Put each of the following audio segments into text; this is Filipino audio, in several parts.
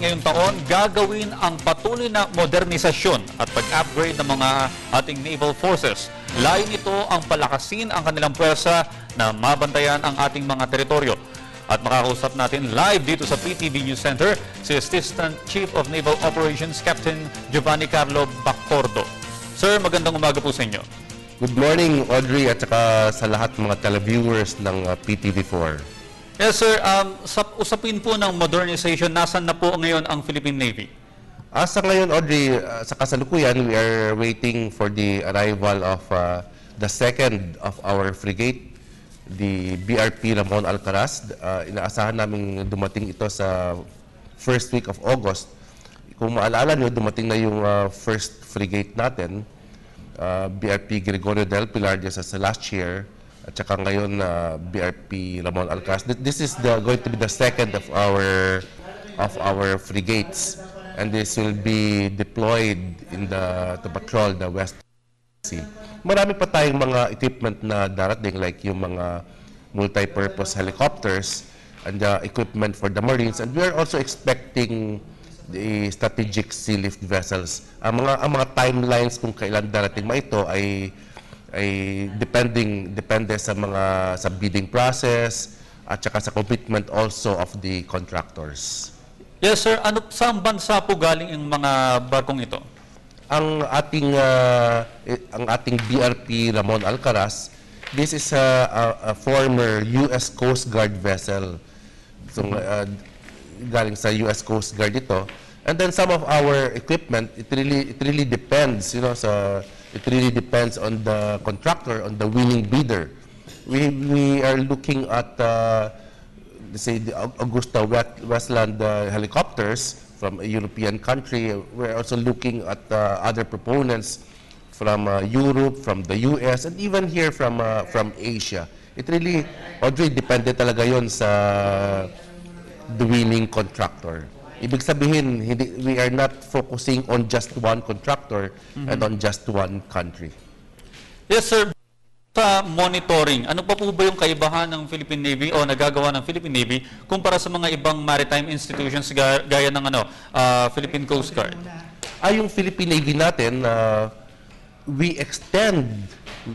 ngayong taon, gagawin ang patuloy na modernisasyon at pag-upgrade ng mga ating naval forces. Layo nito ang palakasin ang kanilang puwersa na mabantayan ang ating mga teritoryo. At makakausap natin live dito sa PTV News Center si Assistant Chief of Naval Operations Captain Giovanni Carlo Bacordo. Sir, magandang umaga po sa inyo. Good morning, Audrey, at saka sa lahat ng mga televiewers ng PTV4. Yes, sir. Sa usapin po ng modernization, nasan na po ngayon ang Philippine Navy? Sa ngayon, Audrey, sa kasalukuyan, we are waiting for the arrival of the second of our frigate, the BRP Ramon Alcaraz. Inaasahan namin dumating ito sa first week of August. Kung maalala nyo, dumating na yung first frigate natin, BRP Gregorio del Pilar sa last year. At saka ngayon, BRP Ramon Alcaraz. This is going to be the second of our frigates, and this will be deployed to patrol the West Sea. Marami pa tayong mga equipment na darating, like yung mga multi-purpose helicopters and the equipment for the Marines, and we are also expecting the strategic sea lift vessels. Ang mga timelines kung kailan darating ito ay depende sa bidding process at saka sa commitment also of the contractors. Yes, sir. Saan bansa po galing ang mga barkong ito? Ang ating BRP Ramon Alcaraz, this is a former US Coast Guard vessel. So, galing sa US Coast Guard ito. And then some of our equipment, it really depends, it really depends on the contractor, on the winning bidder. We are looking at, say, the Augusta Westland helicopters from a European country. We're also looking at other proponents from Europe, from the US, and even here from Asia. It really, Audrey, depende talaga yon sa the winning contractor. Ibig sabihin, we are not focusing on just one contractor and on just one country. Yes, sir. Sa monitoring, ano pa po ba yung kaibahan ng Philippine Navy o nagagawa ng Philippine Navy kumpara sa mga ibang maritime institutions gaya ng Philippine Coast Guard? Yung Philippine Navy natin, we extend,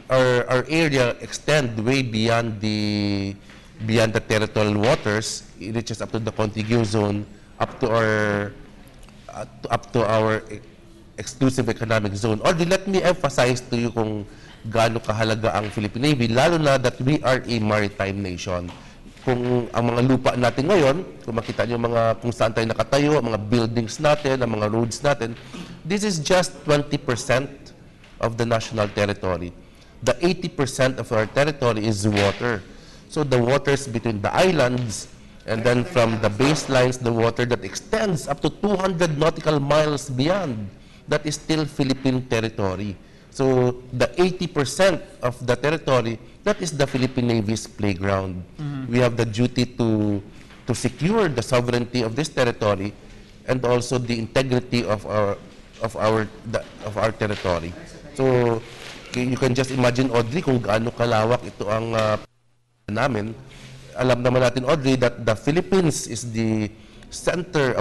our area extend way beyond the territorial waters. It reaches up to the contiguous zone, up to our exclusive economic zone. Or let me emphasize to you kung gaano kahalaga ang Philippine Navy, lalo na that we are a maritime nation. Kung ang mga lupa natin ngayon, kung makita niyo kung saan tayo nakatayo, ang mga buildings natin, ang mga roads natin, this is just 20% of the national territory. The 80% of our territory is water. So the waters between the islands, and then from the baselines, the water that extends up to 200 nautical miles beyond, that is still Philippine territory. So the 80% of the territory, that is the Philippine Navy's playground. We have the duty to secure the sovereignty of this territory and also the integrity of our territory. So you can just imagine, Audrey, kung gaano kalawak ito ang namin. Alam naman natin, Audrey, that the Philippines is the center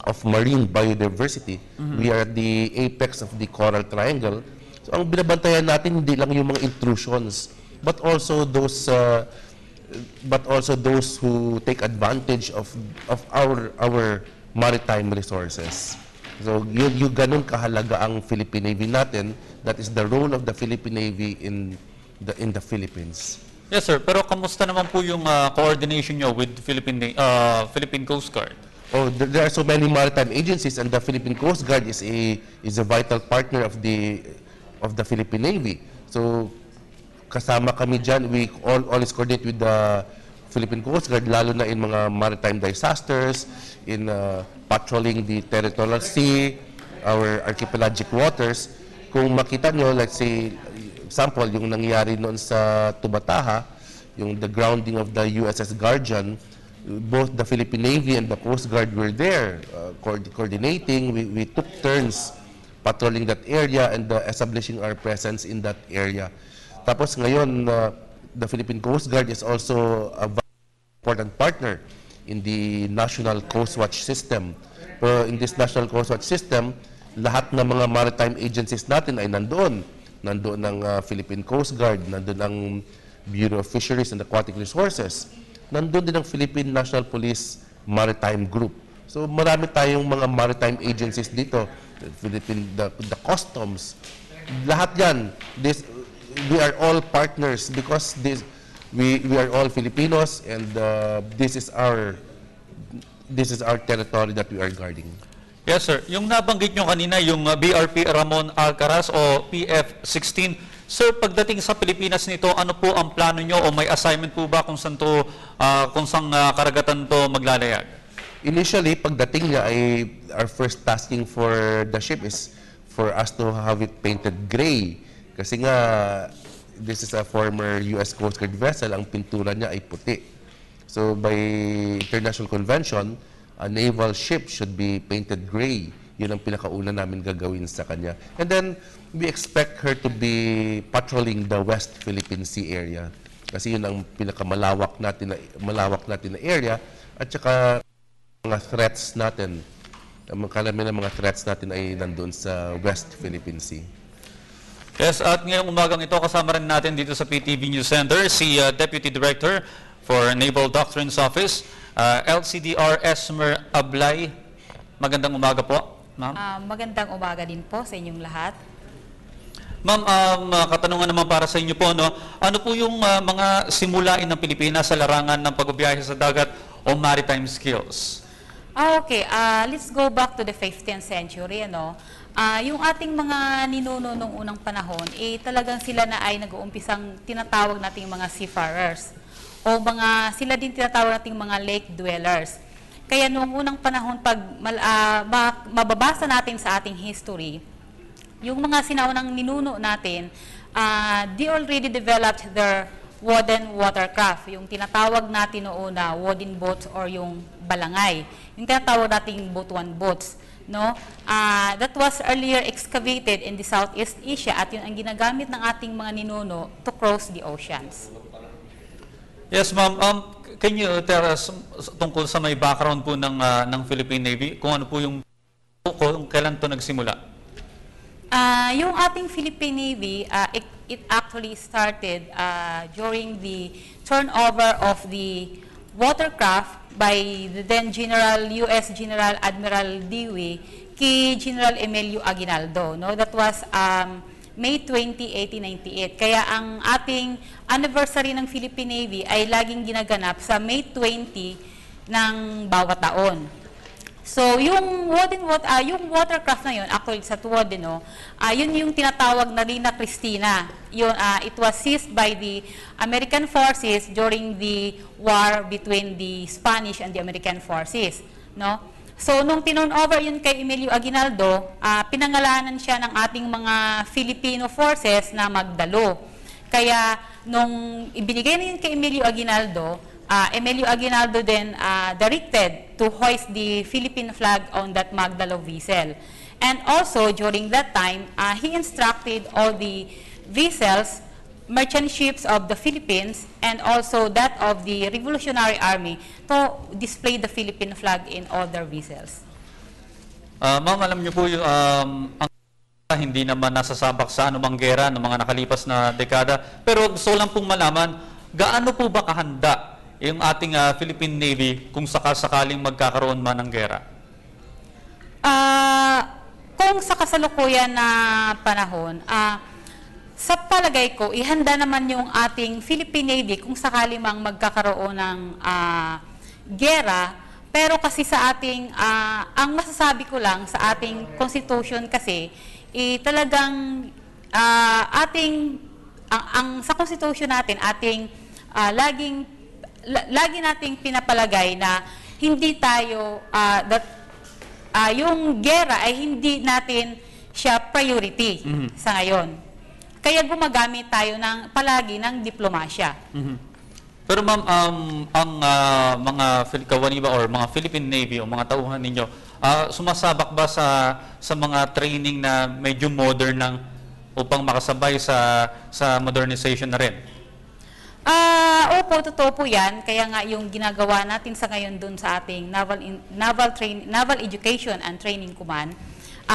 of marine biodiversity. We are at the apex of the Coral Triangle. So ang binabantayan natin hindi lang yung mga intrusions, but also those who take advantage of our maritime resources. So yung ganun kahalaga ang Philippine Navy natin. That is the role of the Philippine Navy in the Philippines. Yes, sir. Pero kamusta naman po yung coordination nyo with Philippine Coast Guard? Oh, there are so many maritime agencies, and the Philippine Coast Guard is a vital partner of the Philippine Navy. So kasama kami dyan. We always coordinate with the Philippine Coast Guard, lalo na in mga maritime disasters, in patrolling the territorial sea, our archipelagic waters. Kung makita nyo, let's say, example, yung nangyari noon sa Tubataha, the grounding of the USS Guardian, both the Philippine Navy and the Coast Guard were there coordinating. We took turns patrolling that area and establishing our presence in that area. Tapos ngayon, the Philippine Coast Guard is also a important partner in the National Coast Watch System. Pero in this National Coast Watch System, lahat ng mga maritime agencies natin ay nandoon. Nandoon ang Philippine Coast Guard, nandoon ang Bureau of Fisheries and Aquatic Resources. Nandoon din ang Philippine National Police Maritime Group. So marami tayong mga maritime agencies dito. The Customs. Lahat yan. We are all partners because we are all Filipinos and this is our territory that we are guarding. Yes, sir. Yung nabanggit nyo kanina, yung BRP Ramon Alcaraz o PF-16, sir, pagdating sa Pilipinas nito, ano po ang plano nyo o may assignment po ba kung saan karagatan to maglalayag? Initially, pagdating niya ay our first tasking for the ship is for us to have it painted gray. Kasi nga, this is a former US Coast Guard vessel, ang pintura niya ay puti. So by international convention, a naval ship should be painted gray. Yun ang pinakauna namin gagawin sa kanya. And then, we expect her to be patrolling the West Philippine Sea area. Kasi yun ang pinakamalawak natin na area. At saka, mga threats natin, ang karamihan ng mga threats natin ay nandun sa West Philippine Sea. Yes, at ngayong umagang ito, kasama rin natin dito sa PTV News Center, si Deputy Director for Naval Doctrines Office, LCDR Esmer Ablay. Magandang umaga po, ma'am. Magandang umaga din po sa inyong lahat. Ma'am, katanungan naman para sa inyo po, no? Ano po yung mga simulain ng Pilipinas sa larangan ng pagbibiyahe sa dagat o maritime skills? Okay, let's go back to the 15th century, ano? Yung ating mga ninuno nung unang panahon, talagang sila na ay nag-uumpisang tinatawag nating mga seafarers. O sila din tinatawag nating mga lake dwellers. Kaya noong unang panahon, pag mababasa natin sa ating history, yung mga sinaunang ninuno natin, they already developed their wooden watercraft. Yung tinatawag natin noon na wooden boats or yung balangay. Yung tinatawag nating boat-one boats. No? That was earlier excavated in the Southeast Asia at yun ang ginagamit ng ating mga ninuno to cross the oceans. Yes, ma'am. Can you tell us tungkol sa may background po ng Philippine Navy? Kung ano po kung kailan to nagsimula? Yung ating Philippine Navy, it actually started during the turnover of the watercraft by the then U.S. General Admiral Dewey kay General Emilio Aguinaldo. No? That was May 20, 1898. Kaya ang ating anniversary ng Philippine Navy ay laging ginaganap sa May 20 ng bawat taon. So, yung watercraft na yun, actually sa Tuodeno, yun yung tinatawag na Reina Cristina. Yun, it was seized by the American forces during the war between the Spanish and the American forces. No? So, nung tinurn over yun kay Emilio Aguinaldo, pinangalanan siya ng ating mga Filipino forces na magdalo. Kaya, nung ibinigay na yun kay Emilio Aguinaldo then directed to hoist the Philippine flag on that Magdalo vessel. And also, during that time, he instructed all the vessels, merchant ships of the Philippines, and also that of the Revolutionary Army to display the Philippine flag in all their vessels. Ma'am, alam niyo po, ang hindi naman nasasabak sa anumang gera ng mga nakalipas na dekada. Pero gusto lang pong malaman, gaano po ba kahanda yung ating Philippine Navy kung sakaling magkakaroon man ng gera? Kung sa kasalukuyan na panahon, sa palagay ko, ihanda naman yung ating Philippine Navy kung sakali mang magkakaroon ng gera. Pero kasi sa ating, ang masasabi ko lang sa ating Constitution kasi, talagang sa Constitution natin, lagi nating pinapalagay na hindi tayo, yung gera ay hindi natin siya priority sa ngayon. Kaya gumagamit tayo palagi ng diplomasya. Pero ma'am, ang mga kawaniba or mga Philippine Navy o mga tauhan ninyo, sumasabak ba sa mga training na medyo modern upang makasabay sa modernization na rin? Opo, totoo po yan. Kaya nga yung ginagawa natin sa ngayon dun sa ating Naval Education and Training Command,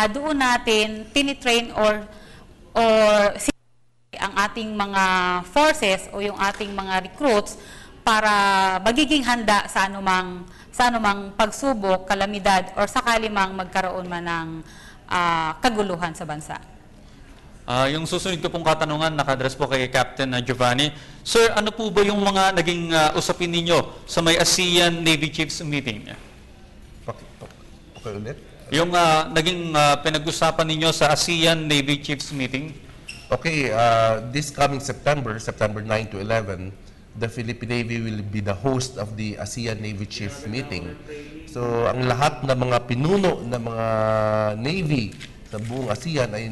doon natin tinitrain or ang ating mga forces o yung ating mga recruits para magiging handa sa anumang pagsubok, kalamidad, or sakali mang magkaroon man ng kaguluhan sa bansa. Yung susunod ko pong katanungan, naka-address po kay Captain Giovanni. Sir, ano po ba yung mga naging usapin ninyo sa may ASEAN Navy Chiefs meeting? Okay ulit? Yung naging pinag-usapan ninyo sa ASEAN Navy Chiefs meeting? Okay, this coming September 9 to 11, the Philippine Navy will be the host of the ASEAN Navy Chief meeting. So, ang lahat ng mga pinuno ng mga Navy sa buong ASEAN ay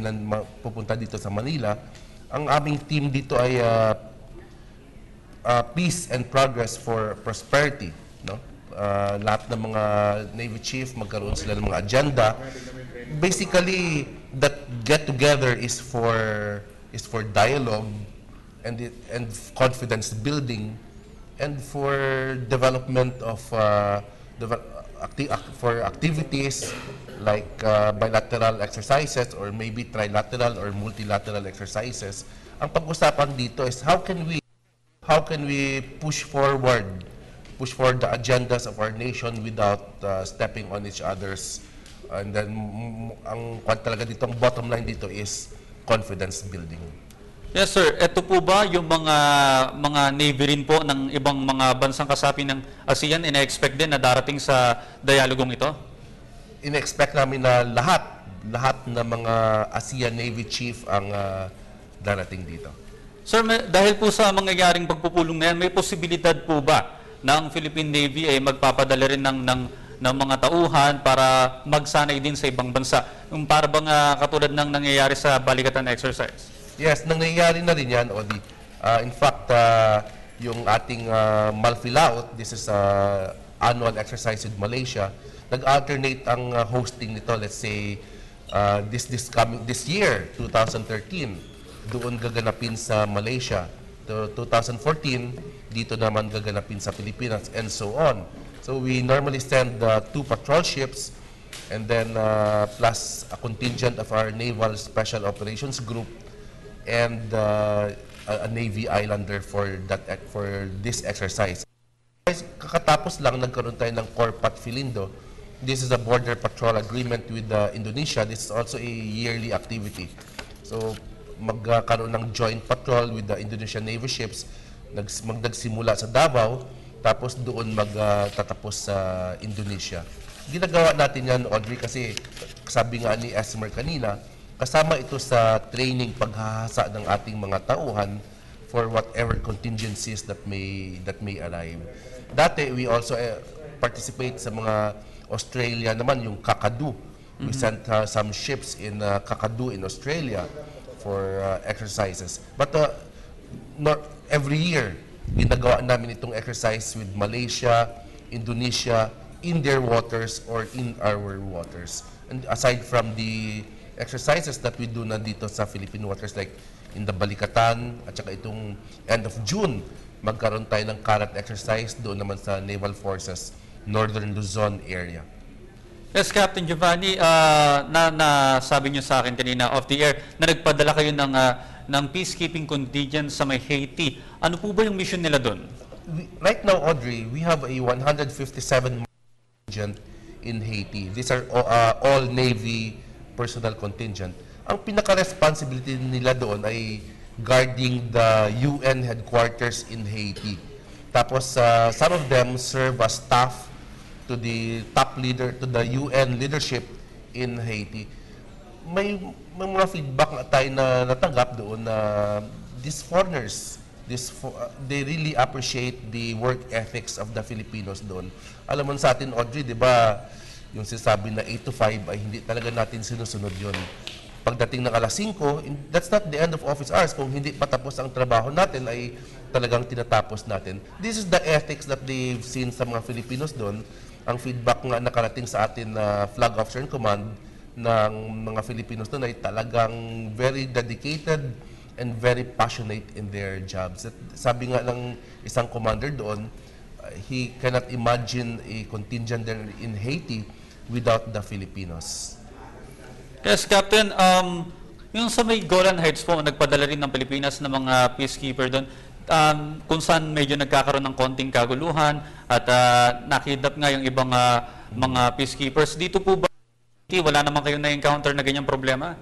pupunta dito sa Manila. Ang aming team dito ay Peace and Progress for Prosperity. No? Lahat ng mga Navy Chief, magkaroon sila ng mga agenda. Basically, that get-together is for dialogue and confidence building and for development of for activities like bilateral exercises or maybe trilateral or multilateral exercises. Ang pag-usapan dito is how can we push forward the agendas of our nation without stepping on each other's, and then ang talaga dito, ang bottom line dito is confidence building. Yes, sir. Ito po ba yung mga Navy rin po ng ibang mga bansang kasapi ng ASEAN ina-expect din na darating sa dialogong ito? Ina-expect namin na lahat ng mga ASEAN Navy Chief ang darating dito. Sir, dahil po sa mangyayaring pagpupulong na yan, may posibilidad po ba na ang Philippine Navy ay magpapadala rin ng mga tauhan para magsanay din sa ibang bansa? Yung para bang katulad ng nangyayari sa Balikatan exercise? Yes, nangyayari na rin yan, Odi. In fact, yung ating Malfilaut, this is annual exercise with Malaysia, nag-alternate ang hosting nito. Let's say, this year, 2013, doon gaganapin sa Malaysia. 2014, dito naman gaganapin sa Pilipinas, and so on. So we normally send 2 patrol ships and then plus a contingent of our Naval Special Operations Group and a Navy Islander for this exercise. Kakatapos lang nagkaroon tayo ng Corpat Filindo. This is a border patrol agreement with Indonesia. This is also a yearly activity. So magkaroon ng joint patrol with the Indonesian Navy ships. Magdagsimula sa Davao, tapos doon magtatapos sa Indonesia. Ginagawa natin yan, Audrey, kasi sabi nga ni Esmer kanina, kasama ito sa training paghahasa ng ating mga tauhan for whatever contingencies that may arrive. Dati, we also participate sa mga Australia naman, yung Kakadu. We sent some ships in Kakadu in Australia for exercises. But every year, ginagawa namin itong exercise with Malaysia, Indonesia, in their waters or in our waters. And aside from the exercises that we do na dito sa Philippine waters, like in the Balikatan, at saka itong end of June, magkaroon tayo ng current exercise doon naman sa Naval Forces, Northern Luzon area. Yes, Captain Giovanni, sabi niyo sa akin kanina off the air na nagpadala kayo ng peacekeeping contingent sa may Haiti. Ano po ba yung mission nila doon? Right now, Audrey, we have a 157 contingent in Haiti. These are all Navy personnel contingent. Ang pinaka-responsibility nila doon ay guarding the UN headquarters in Haiti. Tapos, some of them serve as staff to the to the UN leadership in Haiti. May mga feedback na tayo na natanggap doon na these foreigners, they really appreciate the work ethics of the Filipinos doon. Alam mo sa atin, Audrey, di ba, yung sinasabi na 8 to 5 ay hindi talaga natin sinusunod yun. Pagdating ng alas 5, that's not the end of office hours. Kung hindi patapos ang trabaho natin, ay talagang tinatapos natin. This is the ethics that they've seen sa mga Filipinos doon. Ang feedback nga nakarating sa atin na Flag Officer in Command ng mga Filipinos doon ay talagang very dedicated and very passionate in their jobs. At sabi nga ng isang commander doon, he cannot imagine a contingent there in Haiti without the Filipinos. Yes, Captain, yung sa may Golan Heights po, nagpadala rin ng Pilipinas ng mga peacekeeper doon, kung saan medyo nagkakaroon ng konting kaguluhan at nakidnap nga yung ibang mga peacekeepers. Dito po ba, wala naman kayong na-encounter na ganyang problema?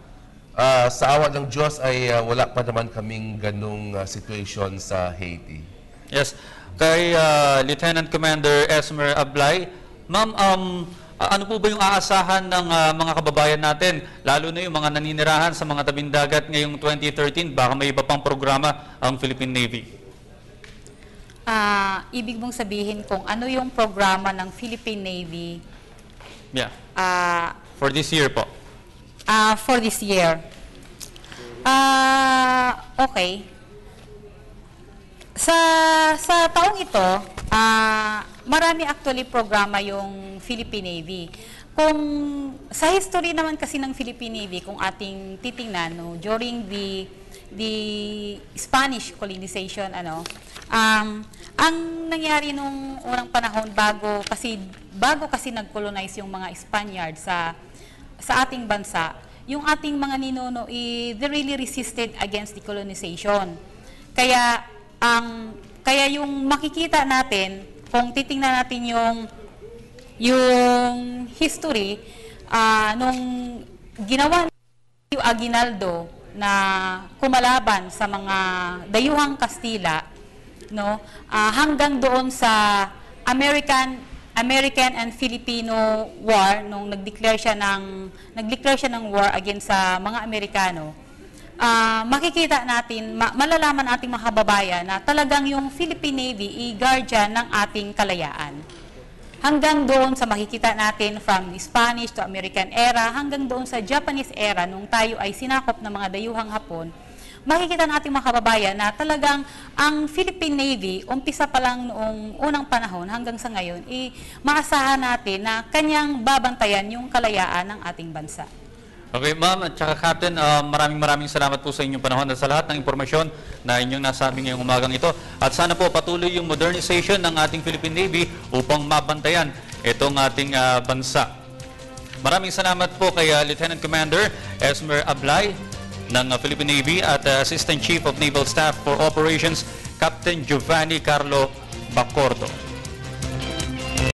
Sa awa ng Diyos ay wala pa naman kaming ganung situation sa Haiti. Yes. Kay Lieutenant Commander Esmer Ablay, Ma'am, ano po ba yung aasahan ng mga kababayan natin, lalo na yung mga naninirahan sa mga tabing dagat ngayong 2013, baka may iba pang programa ang Philippine Navy? Ibig mong sabihin kung ano yung programa ng Philippine Navy Yeah. For this year po. for this year. Okay. Sa taong ito, marami actually programa yung Philippine Navy. Kung sa history naman kasi ng Philippine Navy, kung ating titingnan, no, during the Spanish colonization, ang nangyari nung unang panahon bago kasi nag-colonize yung mga Spaniard sa ating bansa, yung ating mga ninuno, they really resisted against the colonization. Kaya yung makikita natin, kung titingnan natin yung history, nung ginawa ni Aguinaldo na kumalaban sa mga dayuhang Kastila, no, hanggang doon sa American and Filipino War, nung nag-declare siya ng war against sa mga Amerikano, makikita natin, malalaman ating mga kababayan na talagang yung Philippine Navy i-guardian ng ating kalayaan. Hanggang doon sa makikita natin from the Spanish to American era, hanggang doon sa Japanese era, nung tayo ay sinakop ng mga dayuhang Hapon, makikita natin mga kababayan na talagang ang Philippine Navy, umpisa pa lang noong unang panahon hanggang sa ngayon, maasahan natin na kanyang babantayan yung kalayaan ng ating bansa. Okay, Ma'am at saka Captain, maraming salamat po sa inyong panahon at sa lahat ng impormasyon na inyong nasabi ngayong umagang ito. At sana po patuloy yung modernization ng ating Philippine Navy upang mabantayan itong ating bansa. Maraming salamat po kay Lieutenant Commander Esmer Ablay ng Philippine Navy at Assistant Chief of Naval Staff for Operations, Captain Giovanni Carlo Bacordo.